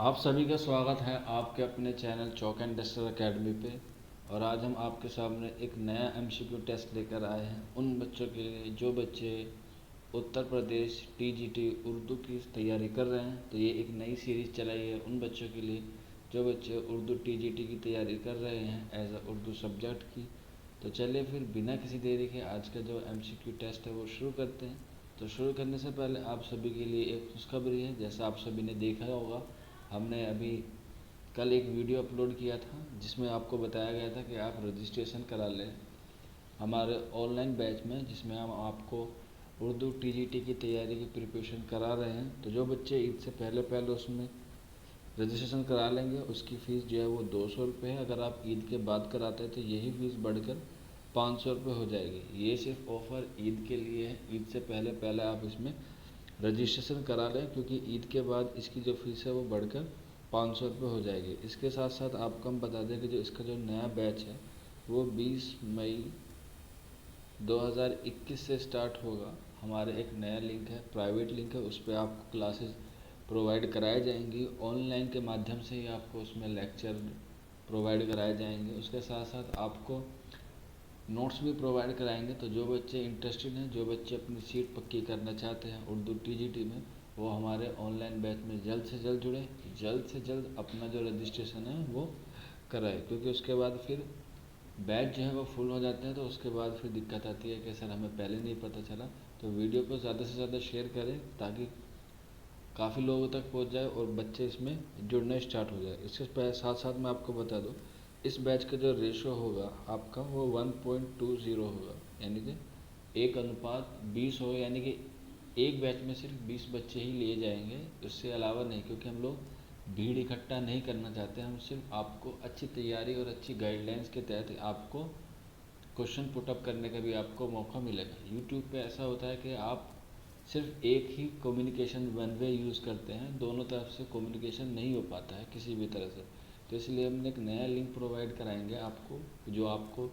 आप सभी का स्वागत है आपके अपने channel chalk and duster academy पे। और आज हम आपके सामने एक नया एमसीक्यू टेस्ट लेकर आए हैं उन बच्चों के लिए जो बच्चे उत्तर प्रदेश टीजीटी उर्दू की तैयारी कर रहे हैं। तो ये एक नई सीरीज़ चलाई है उन बच्चों के लिए जो बच्चे उर्दू टीजीटी की तैयारी कर रहे हैं एज अ उर्दू सब्जेक्ट की। तो चलिए फिर बिना किसी देरी के आज का जो एमसीक्यू टेस्ट है वो शुरू करते हैं। तो शुरू करने से पहले आप सभी के लिए एक खुशखबरी है। जैसा आप सभी ने देखा होगा, हमने अभी कल एक वीडियो अपलोड किया था जिसमें आपको बताया गया था कि आप रजिस्ट्रेशन करा लें हमारे ऑनलाइन बैच में, जिसमें हम आपको उर्दू टीजीटी की तैयारी की प्रिपरेशन करा रहे हैं। तो जो बच्चे ईद से पहले पहले उसमें रजिस्ट्रेशन करा लेंगे उसकी फ़ीस जो है वो 200 रुपये है। अगर आप ईद के बाद कराते हैं तो यही फ़ीस बढ़कर 500 रुपये हो जाएगी। ये सिर्फ ऑफ़र ईद के लिए है। ईद से पहले पहले आप इसमें रजिस्ट्रेशन करा लें क्योंकि ईद के बाद इसकी जो फ़ीस है वो बढ़कर 500 रुपये हो जाएगी। इसके साथ साथ आपको हम बता दें कि जो इसका जो नया बैच है वो 20 मई 2021 से स्टार्ट होगा। हमारे एक नया लिंक है, प्राइवेट लिंक है, उस पर आपको क्लासेस प्रोवाइड कराए जाएंगी। ऑनलाइन के माध्यम से ही आपको उसमें लेक्चर प्रोवाइड कराए जाएंगे। उसके साथ साथ आपको नोट्स भी प्रोवाइड कराएंगे। तो जो बच्चे इंटरेस्टेड हैं, जो बच्चे अपनी सीट पक्की करना चाहते हैं उर्दू टीजीटी में, वो हमारे ऑनलाइन बैच में जल्द से जल्द जुड़े, जल्द से जल्द अपना जो रजिस्ट्रेशन है वो कराए। क्योंकि उसके बाद फिर बैच जो है वो फुल हो जाते हैं तो उसके बाद फिर दिक्कत आती है कि सर हमें पहले नहीं पता चला। तो वीडियो को ज़्यादा से ज़्यादा शेयर करें ताकि काफ़ी लोगों तक पहुंच जाए और बच्चे इसमें जुड़ने स्टार्ट हो जाए। इसके साथ साथ मैं आपको बता दूं, इस बैच का जो रेशो होगा आपका वो 1.20 होगा, यानी कि 1:20 होगा। यानी कि एक बैच में सिर्फ 20 बच्चे ही लिए जाएंगे, उससे अलावा नहीं। क्योंकि हम लोग भीड़ इकट्ठा नहीं करना चाहते, हम सिर्फ आपको अच्छी तैयारी और अच्छी गाइडलाइंस के तहत आपको क्वेश्चन पुटअप करने का भी आपको मौका मिलेगा। यूट्यूब पे ऐसा होता है कि आप सिर्फ एक ही कम्युनिकेशन वन वे यूज़ करते हैं, दोनों तरफ से कम्युनिकेशन नहीं हो पाता है किसी भी तरह से। तो इसलिए हमने एक नया लिंक प्रोवाइड कराएंगे आपको, जो आपको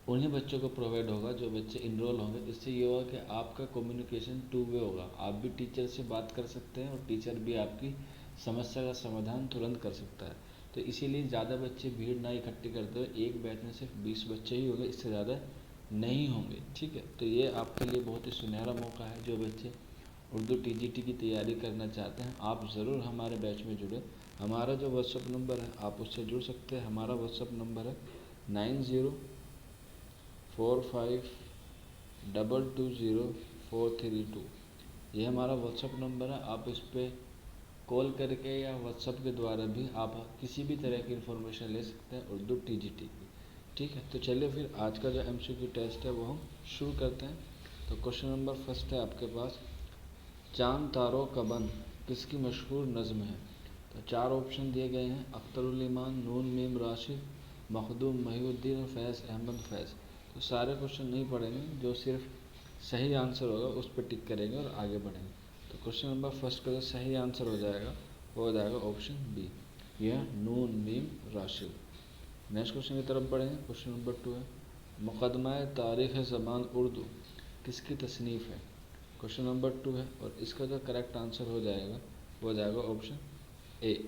उन्हीं बच्चों को प्रोवाइड होगा जो बच्चे इनरोल होंगे। इससे ये होगा कि आपका कम्युनिकेशन टू वे होगा। आप भी टीचर से बात कर सकते हैं और टीचर भी आपकी समस्या का समाधान तुरंत कर सकता है। तो इसीलिए ज़्यादा बच्चे भीड़ ना इकट्ठी करते हुए एक बैच में सिर्फ 20 बच्चे ही होंगे, इससे ज़्यादा नहीं होंगे। ठीक है, तो ये आपके लिए बहुत ही सुनहरा मौका है। जो बच्चे उर्दू टीजीटी की तैयारी करना चाहते हैं आप ज़रूर हमारे बैच में जुड़े। हमारा जो व्हाट्सअप नंबर है आप उससे जुड़ सकते हैं। हमारा व्हाट्सअप नंबर है 9045220432। ये हमारा व्हाट्सअप नंबर है। आप इस पर कॉल करके या व्हाट्सअप के द्वारा भी आप किसी भी तरह की इन्फॉर्मेशन ले सकते हैं उर्दू टीजीटी की। ठीक है, तो चलिए फिर आज का जो एमसीक्यू टेस्ट है वो हम शुरू करते हैं। तो क्वेश्चन नंबर फर्स्ट है आपके पास, चांद तारों का बन किसकी मशहूर नज़्म है। तो चार ऑप्शन दिए गए हैं, अख्तरुल ईमान, नून मीम राशिद, मखदूम महिउद्दीन और फैज़ अहमद फैज़। तो सारे क्वेश्चन नहीं पढ़ेंगे, जो सिर्फ सही आंसर होगा उस पर टिक करेंगे और आगे बढ़ेंगे। तो क्वेश्चन नंबर फर्स्ट का जो सही आंसर हो जाएगा वो हो जाएगा ऑप्शन बी, यह नून मीम राशिद। नेक्स्ट क्वेश्चन की तरफ बढ़ेंगे। क्वेश्चन नंबर 2 है, मुक़दमा तारीख़ ज़बान उर्दू किसकी तसनीफ़ है। क्वेश्चन नंबर 2 है और इसका जो करेक्ट आंसर हो जाएगा वो हो जाएगा ऑप्शन ए,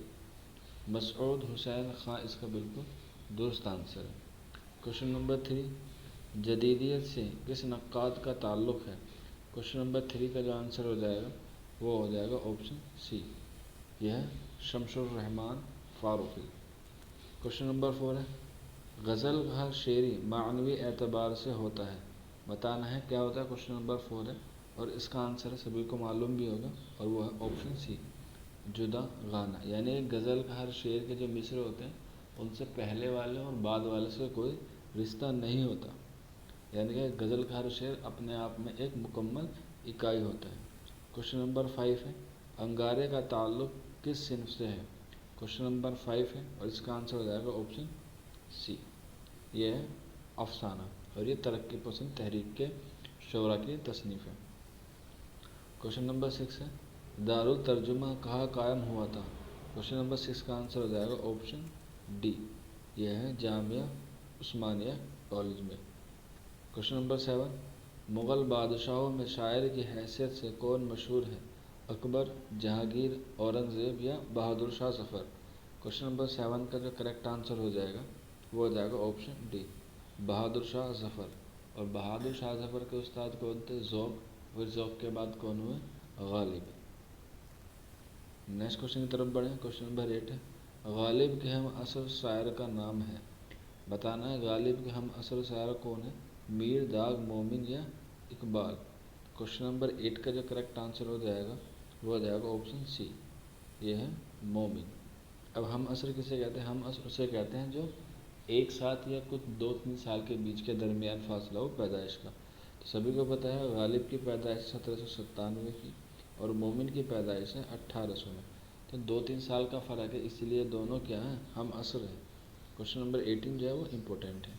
मसऊद हुसैन ख़ां इसका बिल्कुल दुरुस्त आंसर है। क्वेश्चन नंबर 3, जदीदियत से किस नक्काद का ताल्लुक़ है। क्वेश्चन नंबर 3 का जो आंसर हो जाएगा वो हो जाएगा ऑप्शन सी, यह शमसुर रहमान फ़ारूक़ी। क्वेश्चन नंबर 4 है, गज़ल हर शेरी मानवी एतबार से होता है, बताना है क्या होता है। क्वेश्चन नंबर 4 है और इसका आंसर सभी को मालूम भी होगा और वो है ऑप्शन सी, जुदा गाना। यानी गज़ल का हर शेर के जो मिसरे होते हैं उनसे पहले वाले और बाद वाले से कोई रिश्ता नहीं होता। यानी कि गज़ल का हर शेर अपने आप में एक मुकम्मल इकाई होता है। क्वेश्चन नंबर 5 है, अंगारे का ताल्लुक़ किस सिन्फ से है। क्वेश्चन नंबर 5 है और इसका आंसर हो जाएगा ऑप्शन सी, ये है अफसाना और ये तरक्की पसंद तहरीक के शोरा की तसनीफ़ है। क्वेश्चन नंबर 6 है, दारुल तर्जुमा कहाँ कायम हुआ था। क्वेश्चन नंबर 6 का आंसर हो जाएगा ऑप्शन डी, यह है जामिया उस्मानिया कॉलेज में। क्वेश्चन नंबर 7, मुग़ल बादशाहों में शायर की हैसियत से कौन मशहूर है अकबर, जहांगीर, औरंगज़ेब या बहादुर शाह ज़फ़र। क्वेश्चन नंबर 7 का जो करेक्ट आंसर हो जाएगा वो हो जाएगा ऑप्शन डी, बहादुर शाह ज़फ़र। और बहादुर शाह ज़फ़र के उस्ताद कौन थे? ज़ौक़। फिर ज़ौक़ के बाद कौन हुए? गालिब। नेक्स्ट क्वेश्चन की तरफ बढ़ें। क्वेश्चन नंबर 8 है, गालिब के हम असर शायर का नाम है। बताना है गालिब के हम असर शायर कौन है? मीर, दाग, मोमिन या इकबाल। क्वेश्चन नंबर 8 का जो करेक्ट आंसर हो जाएगा वो हो जाएगा ऑप्शन सी, ये है मोमिन। अब हम असर किसे कहते हैं? हम असर उसे कहते हैं जो एक साथ या कुछ 2-3 साल के बीच के दरमियान फासला हो पैदाइश का। तो सभी को पता है गालिब की पैदाइश 1797 की और मोमिन की पैदाइश है 1800 में। तो 2-3 साल का फ़र्क है, इसीलिए दोनों क्या हैं? हम असर हैं। क्वेश्चन नंबर 18 जो है वो इम्पोर्टेंट है।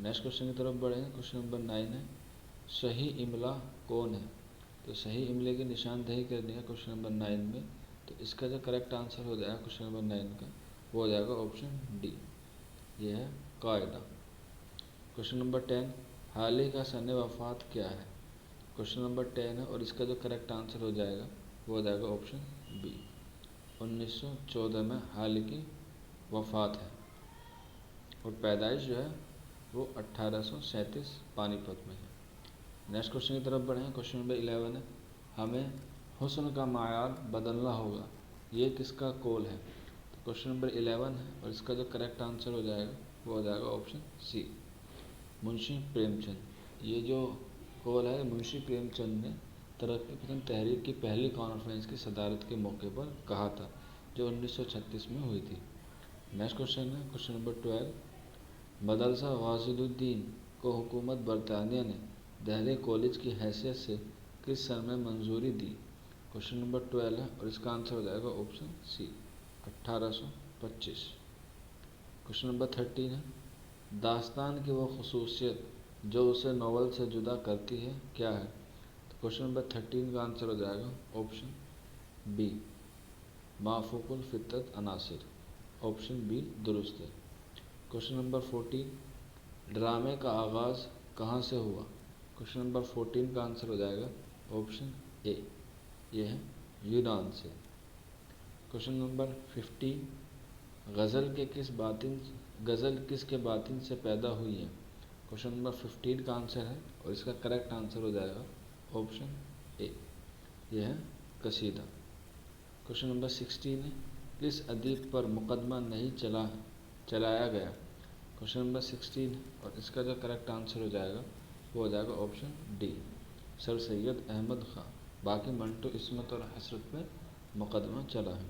नेक्स्ट क्वेश्चन की तरफ बढ़ें। क्वेश्चन नंबर 9 है, सही इमला कौन है? तो सही इमले की निशानदेही करनी है क्वेश्चन नंबर 9 में। तो इसका जो करेक्ट आंसर हो जाएगा क्वेश्चन नंबर 9 का वो हो जाएगा ऑप्शन डी, ये है कायदा। क्वेश्चन नंबर 10, हाल ही का सन वफ़ात क्या है? क्वेश्चन नंबर 10 है और इसका जो करेक्ट आंसर हो जाएगा वो हो जाएगा ऑप्शन बी, 1914 में हाल की वफ़ात है और पैदाइश जो है वो 1837 पानीपत में है। नेक्स्ट क्वेश्चन की तरफ बढ़ें। क्वेश्चन नंबर 11 है, हमें हुस्न का मायार बदलना होगा, ये किसका कौल है? तो क्वेश्चन नंबर 11 है और इसका जो करेक्ट आंसर हो जाएगा वो हो जाएगा ऑप्शन सी, मुंशी प्रेमचंद। ये जो कौल है मुंशी प्रेमचंद ने तरक्की पसंद तहरीक की पहली कॉन्फ्रेंस की सदारत के मौके पर कहा था, जो 1936 में हुई थी। नेक्स्ट क्वेश्चन है क्वेश्चन नंबर 12, मदरसा वाजिदुद्दीन को हुकूमत बरतानिया ने दहले कॉलेज की हैसियत से किस सन में मंजूरी दी? क्वेश्चन नंबर 12 है और इसका आंसर हो जाएगा ऑप्शन सी, 1825। क्वेश्चन नंबर 13 है, दास्तान की वो खसूसियत जो उसे नावल से जुदा करती है क्या है? तो क्वेश्चन नंबर 13 का आंसर हो जाएगा ऑप्शन बी, माफूकुल फितरत अनासिर। ऑप्शन बी दुरुस्त है। क्वेश्चन नंबर 14, ड्रामे का आगाज़ कहाँ से हुआ? क्वेश्चन नंबर 14 का आंसर हो जाएगा ऑप्शन ए, ये है यूनान से। क्वेश्चन नंबर 15, गज़ल किसके बातिन से पैदा हुई है? क्वेश्चन नंबर 15 का आंसर है और इसका करेक्ट आंसर हो जाएगा ऑप्शन ए, यह है कसीदा। क्वेश्चन नंबर 16 है, किस अदीब पर मुकदमा नहीं चलाया गया? क्वेश्चन नंबर 16 और इसका जो करेक्ट आंसर हो जाएगा वो हो जाएगा option D, sir Syed Ahmad Khan. बाकी मंटो, इस्मत और हसरत पर मुकदमा चला है।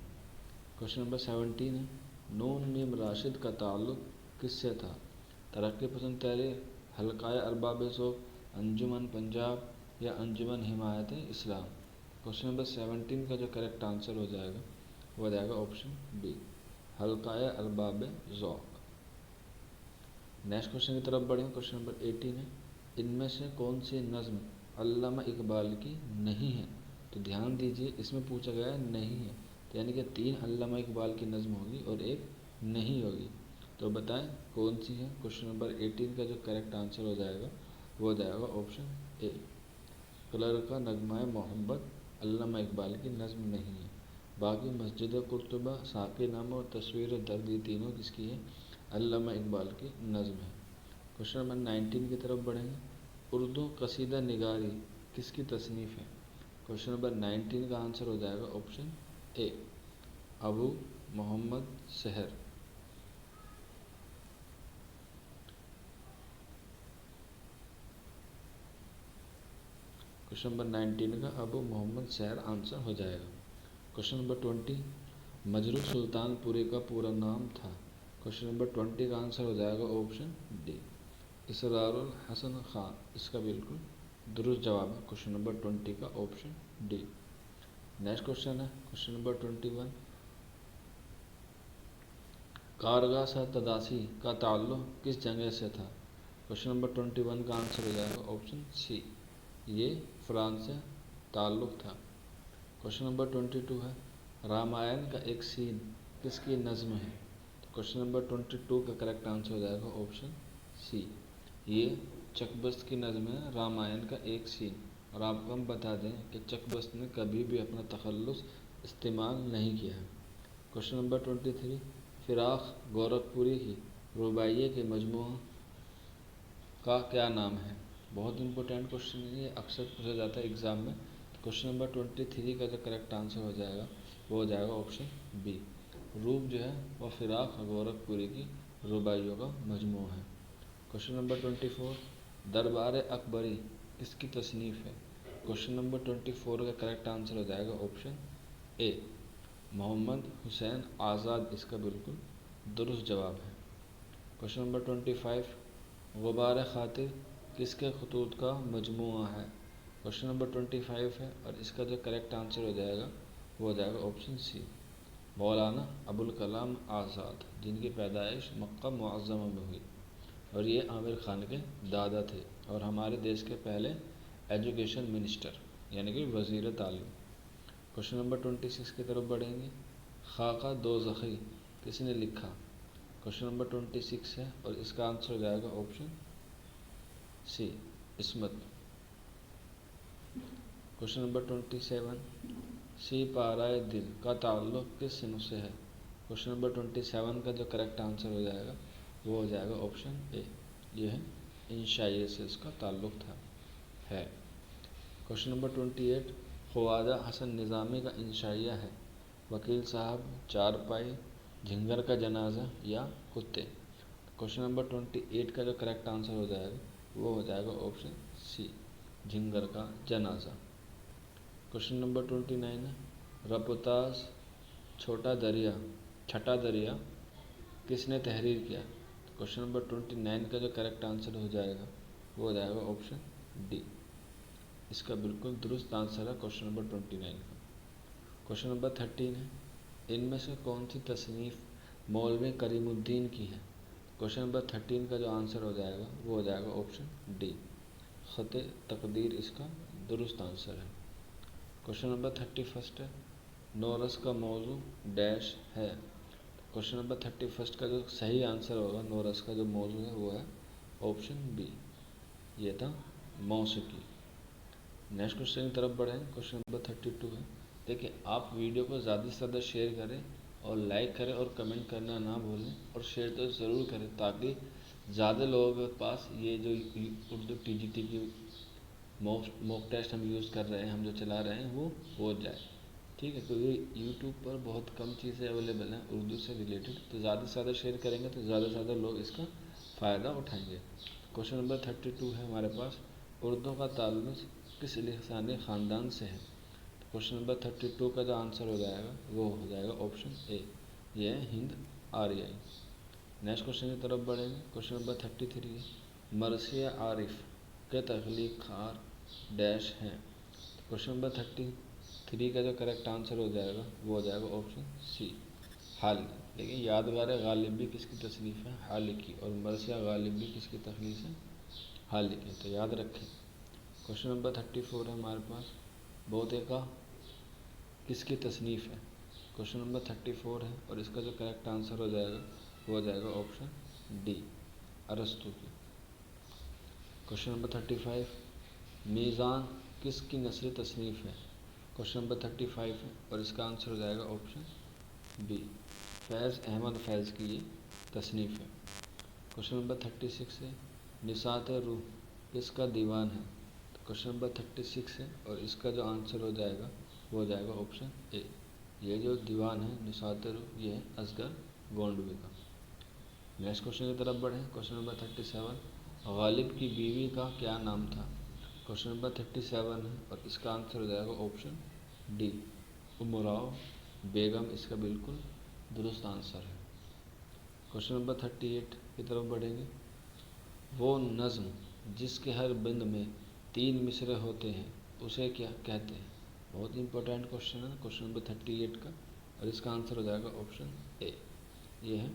क्वेश्चन नंबर 17 है, नून मीम राशिद का ताल्लुक़ किससे था? तरक्की पसंद तहरीक, हल्काए अरबाब ज़ौक़, अंजुमन पंजाब या अंजुमन हिमायत इस्लाम। क्वेश्चन नंबर 17 का जो करेक्ट आंसर हो जाएगा वो हो जाएगा ऑप्शन बी, हल्काए अरबाब ज़ौक़। नेक्स्ट क्वेश्चन की तरफ बढ़ें। क्वेश्चन नंबर 18 है, इनमें से कौन सी नज़्म अल्लामा इकबाल की नहीं है? तो ध्यान दीजिए, इसमें पूछा गया है नहीं है, तो यानी कि 3 अल्लामा इकबाल की नज़्म होगी और एक नहीं होगी। तो बताएं कौन सी है? क्वेश्चन नंबर 18 का जो करेक्ट आंसर हो जाएगा वो हो जाएगा ऑप्शन ए, कलर का नगमा मोहब्बत अल्लामा इकबाल की नज़्म नहीं है। बाकी मस्जिद कुर्तुबा, साक़ी नामा और तस्वीर दर्द, ये तीनों किसकी है? अल्लामा इकबाल की नज़्म है। क्वेश्चन नंबर 19 की तरफ बढ़ेंगे। उर्दू कसीदा निगारी किसकी तसनीफ़ है? क्वेश्चन नंबर 19 का आंसर हो जाएगा ऑप्शन ए, अबू मोहम्मद सहर। क्वेश्चन नंबर 19 का अबू मोहम्मद सहर आंसर हो जाएगा। क्वेश्चन नंबर 20, मजरूह सुल्तानपुरी का पूरा नाम था? क्वेश्चन नंबर 20 का आंसर हो जाएगा ऑप्शन डी, इसरारुल हसन खान। इसका बिल्कुल दुरुस्त जवाब है क्वेश्चन नंबर 20 का ऑप्शन डी। नेक्स्ट क्वेश्चन है क्वेश्चन नंबर 21, कारगा सा तदासी का ताल्लुक़ किस जगह से था? क्वेश्चन नंबर 21 का आंसर हो जाएगा ऑप्शन सी, ये फ्रांस से ताल्लुक़ था। क्वेश्चन नंबर 22 है, रामायण का एक सीन किसकी नज़्म है? तो क्वेश्चन नंबर 22 का करेक्ट आंसर हो जाएगा ऑप्शन सी, ये चकबस्त की नज़्म है रामायण का एक सीन। और आपको हम बता दें कि चकबस्त ने कभी भी अपना तखल्लुस इस्तेमाल नहीं किया है। क्वेश्चन नंबर 23, फ़िराक़ गोरखपुरी की रुबाइये के मजमूआ का क्या नाम है? बहुत इंपॉर्टेंट क्वेश्चन है ये, अक्सर पूछा जाता है एग्ज़ाम में। क्वेश्चन नंबर 23 का जो करेक्ट आंसर हो जाएगा वो हो जाएगा ऑप्शन बी। रूप जो है वह फ़िराक़ गोरखपुरी की रुबाइयों का मजमूआ है। क्वेश्चन नंबर 24, दरबार अकबरी किसकी तसनीफ़ है? क्वेश्चन नंबर 24 का करेक्ट आंसर हो जाएगा ऑप्शन ए, मोहम्मद हुसैन आज़ाद इसका बिल्कुल दुरुस्त जवाब है। क्वेश्चन नंबर 25, गुबार खातिर किसके खतूत का मजमूआ है? क्वेश्चन नंबर 25 है और इसका जो करेक्ट आंसर हो जाएगा वो हो जाएगा ऑप्शन सी, मौलाना अबुल कलाम आज़ाद, जिनकी पैदाइश मक्का मुअज़्ज़मा में हुई और ये आमिर खान के दादा थे और हमारे देश के पहले एजुकेशन मिनिस्टर यानी कि वज़ीर तालीम। क्वेश्चन नंबर 26 की तरफ बढ़ेंगे। खाका दोज़खी किसने लिखा? क्वेश्चन नंबर 26 है और इसका आंसर हो जाएगा ऑप्शन सी, इस्मत। क्वेश्चन नंबर 27, सी पाराए दिल का ताल्लुक़ किस सिनफ से है? क्वेश्चन नंबर 27 का जो करेक्ट आंसर हो जाएगा वो हो जाएगा ऑप्शन ए, ये है इंशाइए से इसका ताल्लुक़ था है। क्वेश्चन नंबर 28, ख्वाजा हसन निज़ामी का इंशाइया है वकील साहब, चारपाई, झिंगर का जनाजा या कुत्ते। क्वेश्चन नंबर 28 का जो करेक्ट आंसर हो जाएगा वो हो जाएगा ऑप्शन सी, झिंगर का जनाजा। क्वेश्चन नंबर 29 है, रपतास छठा दरिया किसने तहरीर किया? क्वेश्चन नंबर 29 का जो करेक्ट आंसर हो जाएगा वो हो जाएगा ऑप्शन डी, इसका बिल्कुल दुरुस्त आंसर है क्वेश्चन नंबर 29 का। क्वेश्चन नंबर 13 है, इनमें से कौन सी तसनीफ़ मौलवी करीमुद्दीन की है? क्वेश्चन नंबर 13 का जो आंसर हो जाएगा वो हो जाएगा ऑप्शन डी, ख़त तकदीर इसका दुरुस्त आंसर है। क्वेश्चन नंबर 31 है, नौरस का मौजू डैश है। क्वेश्चन नंबर 31 का जो सही आंसर होगा नौरस का जो मौजू है वो है ऑप्शन बी, ये था मौसीकी। नेक्स्ट क्वेश्चन की तरफ बढ़ें। क्वेश्चन नंबर 32 है, देखिए आप वीडियो को ज़्यादा से ज़्यादा शेयर करें और लाइक करें और कमेंट करना ना भूलें और शेयर तो ज़रूर करें ताकि ज़्यादा लोगों के पास ये जो उर्दू TGT की मॉक टेस्ट हम यूज़ कर रहे हैं, हम जो चला रहे हैं वो हो जाए। ठीक है, क्योंकि यूट्यूब पर बहुत कम चीज़ें अवेलेबल हैं उर्दू से रिलेटेड, तो ज़्यादा से ज़्यादा शेयर करेंगे तो ज़्यादा से ज़्यादा लोग इसका फ़ायदा उठाएंगे। क्वेश्चन नंबर 32 है हमारे पास, उर्दू का ताल्लुक़ किस लिसानी ख़ानदान से है? तो क्वेश्चन नंबर 32 का जो आंसर हो जाएगा वो हो जाएगा ऑप्शन ए, ये है हिंद आर्याई। नेक्स्ट क्वेश्चन की तरफ बढ़ेंगे। क्वेश्चन नंबर 33 है, मरसिया आरिफ के तख्लीक़ार डैश हैं। क्वेश्चन नंबर 33 का जो करेक्ट आंसर हो जाएगा वो हो जाएगा ऑप्शन सी, हालिकी। लेकिन यादगार गालिब भी किसकी तसनीफ़ है? हालिकी। और मरसिया गालिब भी किसकी तख्लीक़ है? हालिकी, तो याद रखें। क्वेश्चन नंबर 34 है हमारे पास, बोतेका किसकी तसनीफ़ है? क्वेश्चन नंबर 34 है और इसका जो करेक्ट आंसर हो जाएगा वो हो जाएगा ऑप्शन डी, अरस्तू की। क्वेश्चन नंबर 35, मीज़ान किसकी नस्री तसनीफ़ है? क्वेश्चन नंबर 35 है और इसका आंसर हो जाएगा ऑप्शन बी, फैज़ अहमद फैज़ की ये तसनीफ़ है। क्वेश्चन नंबर 36 है, निसात रूह किसका दीवान है? तो क्वेश्चन नंबर 36 है और इसका जो आंसर हो जाएगा वो हो जाएगा ऑप्शन ए, ये जो दीवान है निसात रूह ये है असगर गोंडवी का। नेक्स्ट क्वेश्चन की तरफ बढ़ें। क्वेश्चन नंबर 37, गालिब की बीवी का क्या नाम था? क्वेश्चन नंबर 37 है और इसका आंसर हो जाएगा ऑप्शन डी, उमराव बेगम इसका बिल्कुल दुरुस्त आंसर है। क्वेश्चन नंबर 38 की तरफ बढ़ेंगे। वो नज़्म जिसके हर बिंद में 3 मिसरे होते हैं उसे क्या कहते हैं? बहुत इंपॉर्टेंट क्वेश्चन है क्वेश्चन नंबर 38 का और इसका आंसर हो जाएगा ऑप्शन ए, ये है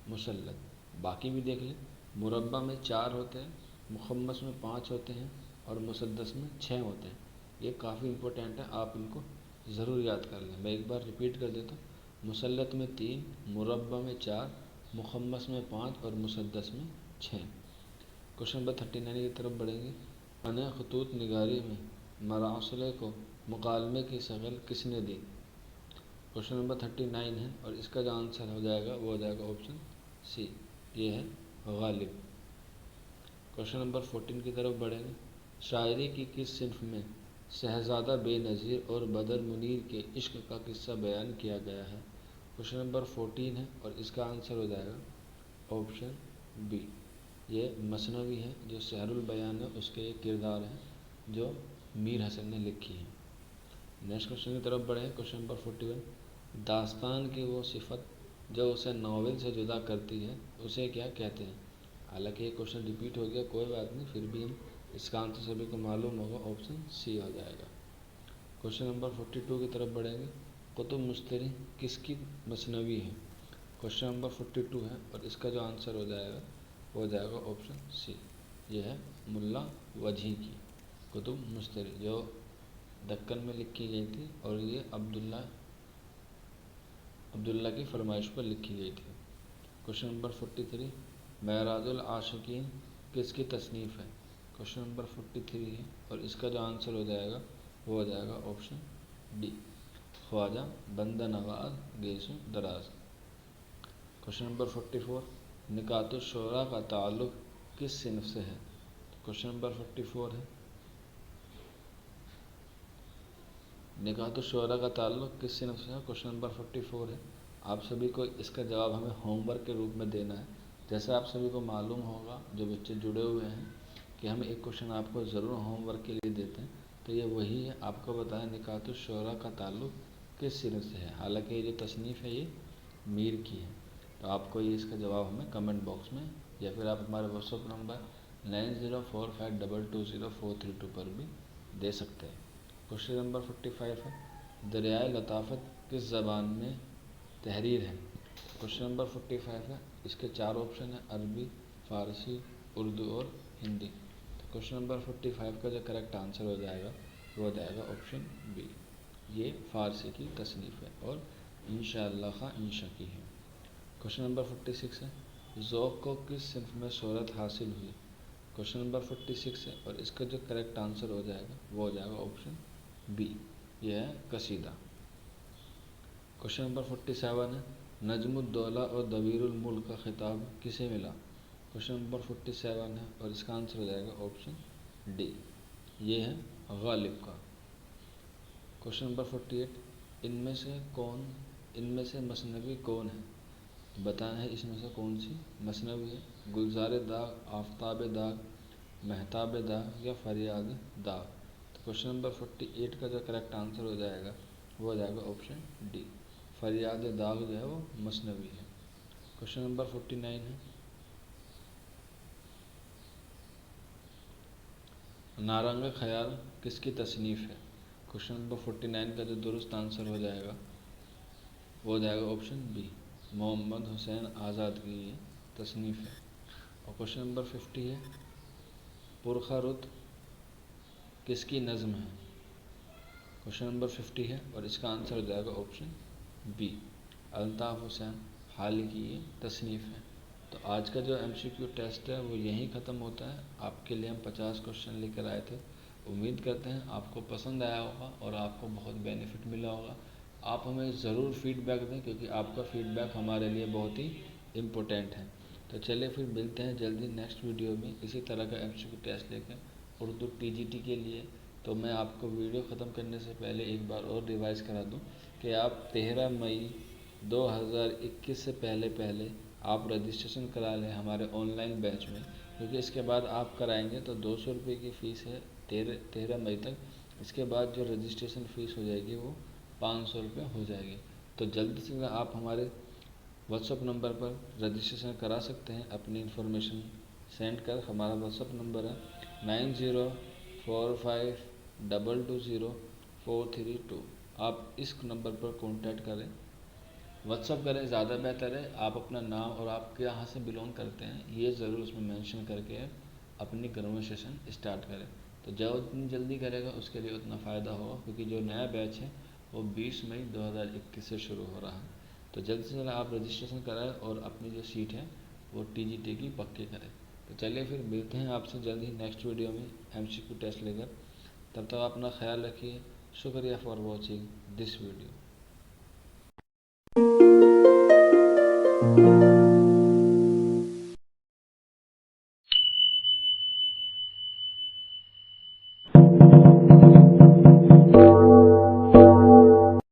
मुसल्लत। बाकी भी देख लें, मुरब्बा में 4 होते हैं, मुखम्मस में 5 होते हैं और मुसद्दस में 6 होते हैं। ये काफ़ी इंपॉर्टेंट है, आप इनको ज़रूर याद कर लें। मैं एक बार रिपीट कर देता हूँ, मुसल्लत में 3, मुरब्बा में 4, मुखम्मस में 5 और मुसद्दस में 6। क्वेश्चन नंबर 39 की तरफ बढ़ेंगे। अने खतूत निगारी में मरासले को मुकालमे की शक्ल किसने दी? क्वेश्चन नंबर 39 है और इसका जो आंसर हो जाएगा वो हो जाएगा ऑप्शन सी, ये है गालिब। क्वेश्चन नंबर 14 की तरफ बढ़ेंगे। शायरी की किस सिन्फ में शहज़ादा बेनज़ीर और बदर मुनीर के इश्क का किस्सा बयान किया गया है? क्वेश्चन नंबर 14 है और इसका आंसर हो जाएगा ऑप्शन बी, ये मसनवी है जो शहरुल बयान है उसके एक किरदार हैं जो मीर हसन ने लिखी है। नेक्स्ट क्वेश्चन की तरफ बढ़े। क्वेश्चन नंबर 41, दास्तान की वो सिफत जो उसे नावल से जुदा करती है उसे क्या कहते हैं? हालांकि ये क्वेश्चन रिपीट हो गया, कोई बात नहीं, फिर भी हम इसका आंसर सभी को मालूम होगा, ऑप्शन सी हो जाएगा। क्वेश्चन नंबर 42 की तरफ बढ़ेंगे। कुतुब मुश्तरी किसकी मसनवी है? क्वेश्चन नंबर 42 है और इसका जो आंसर हो जाएगा वो हो जाएगा ऑप्शन सी, ये है मुल्ला वजही की कुतुब मुश्तरी जो दक्कन में लिखी गई थी और ये अब्दुल्ला की फरमाइश पर लिखी गई थी। क्वेश्चन नंबर 43, महराजुल आशिकीन किसकी तसनीफ़ है? क्वेश्चन नंबर 43 है और इसका जो आंसर हो जाएगा वो हो जाएगा ऑप्शन डी, ख्वाजा बंदा नवाज गैसु दराज। क्वेश्चन नंबर 44, निकातुश शोरा का ताल्लुक़ किस सिन्फ से है? क्वेश्चन नंबर 44 है, निकातुश शोरा का ताल्लुक़ किस सिन्फ से है? क्वेश्चन नंबर 44 है। आप सभी को इसका जवाब हमें होमवर्क के रूप में देना है। जैसे आप सभी को मालूम होगा जो बच्चे जुड़े हुए हैं कि हम एक क्वेश्चन आपको ज़रूर होमवर्क के लिए देते हैं, तो ये वही है। आपको बताएं निकातुश शोरा का ताल्लुक़ किस सिन्फ से है। हालांकि ये जो तसनीफ़ है ये मीर की है। तो आपको ये इसका जवाब हमें कमेंट बॉक्स में या फिर आप हमारे व्हाट्सअप नंबर 9045220432 पर भी दे सकते हैं। क्वेश्चन नंबर 45 है, दरियाए लताफ़त किस ज़बान में तहरीर है? क्वेश्चन नंबर 45 है, इसके चार ऑप्शन है, अरबी, फ़ारसी, उर्दू और हिंदी। तो क्वेश्चन नंबर 45 का जो करेक्ट आंसर हो जाएगा वो हो जाएगा ऑप्शन बी, ये फ़ारसी की तसनीफ़ है और इंशाअल्लाह खां इंशा की है। क्वेश्चन नंबर 46 है, ज़ौक़ को किस सिन्फ में शोहरत हासिल हुई? क्वेश्चन नंबर 46 है और इसका जो करेक्ट आंसर हो जाएगा वो हो जाएगा ऑप्शन बी, यह है कसीदा। क्वेश्चन नंबर 47 है, नजमुद्दौला और दवीरुल मुल्क का खिताब किसे मिला? क्वेश्चन नंबर 47 है और इसका आंसर हो जाएगा ऑप्शन डी, ये है गालिब का। क्वेश्चन नंबर 48, इनमें से मसनवी कौन है? बताना है इसमें से कौन सी मसनवी है। गुलज़ार दाग, आफताब दाग, महताब दाग या फरियाद दाग। तो क्वेश्चन नंबर 48 का जो करेक्ट आंसर हो जाएगा वो हो जाएगा ऑप्शन डी, फरियाद दाग जो है वो मसनवी है। क्वेश्चन नंबर 49 है, नारंग ख्याल किसकी तसनीफ़ है? क्वेश्चन नंबर 49 का जो दुरुस्त आंसर हो जाएगा वो हो जाएगा ऑप्शन बी, मोहम्मद हुसैन आज़ाद की ये तसनीफ़ है। और क्वेश्चन नंबर 50 है, पुरखा रुत किसकी नज़्म है? क्वेश्चन नंबर 50 है और इसका आंसर हो जाएगा ऑप्शन बी, अल्ताफ़ हुसैन हाली की ये तसनीफ़ है। तो आज का जो MCQ टेस्ट है वो यहीं ख़त्म होता है। आपके लिए हम 50 क्वेश्चन लेकर आए थे। उम्मीद करते हैं आपको पसंद आया होगा और आपको बहुत बेनिफिट मिला होगा। आप हमें ज़रूर फीडबैक दें क्योंकि आपका फीडबैक हमारे लिए बहुत ही इम्पोर्टेंट है। तो चलिए फिर मिलते हैं जल्दी नेक्स्ट वीडियो में इसी तरह का MCQ टेस्ट लेकर उर्दू TGT के लिए। तो मैं आपको वीडियो ख़त्म करने से पहले एक बार और रिवाइज़ करा दूं कि आप 13 मई 2021 से पहले आप रजिस्ट्रेशन करा लें हमारे ऑनलाइन बैच में, क्योंकि इसके बाद आप कराएंगे तो 200 रुपये की फ़ीस है 13 मई तक। इसके बाद जो रजिस्ट्रेशन फ़ीस हो जाएगी वो 500 रुपये हो जाएगी। तो जल्दी से आप हमारे व्हाट्सअप नंबर पर रजिस्ट्रेशन करा सकते हैं अपनी इन्फॉर्मेशन सेंड कर। हमारा व्हाट्सअप नंबर है 9045220432। आप इस नंबर पर कांटेक्ट करें, व्हाट्सअप करें, ज़्यादा बेहतर है। आप अपना नाम और आप कहाँ से बिलोंग करते हैं ये ज़रूर उसमें मेंशन करके अपनी कन्वर्सेशन स्टार्ट करें। तो जितनी जल्दी करेगा उसके लिए उतना फ़ायदा होगा, क्योंकि जो नया बैच है वो 20 मई 2021 से शुरू हो रहा है। तो जल्द से जल्द आप रजिस्ट्रेशन कराएं और अपनी जो सीट है वो TGT की पक्की करें। तो चलिए फिर मिलते हैं आपसे जल्द ही नेक्स्ट वीडियो में MCQ टेस्ट लेकर। तब तक अपना ख्याल रखिए। शुक्रिया फॉर वॉचिंग दिस वीडियो।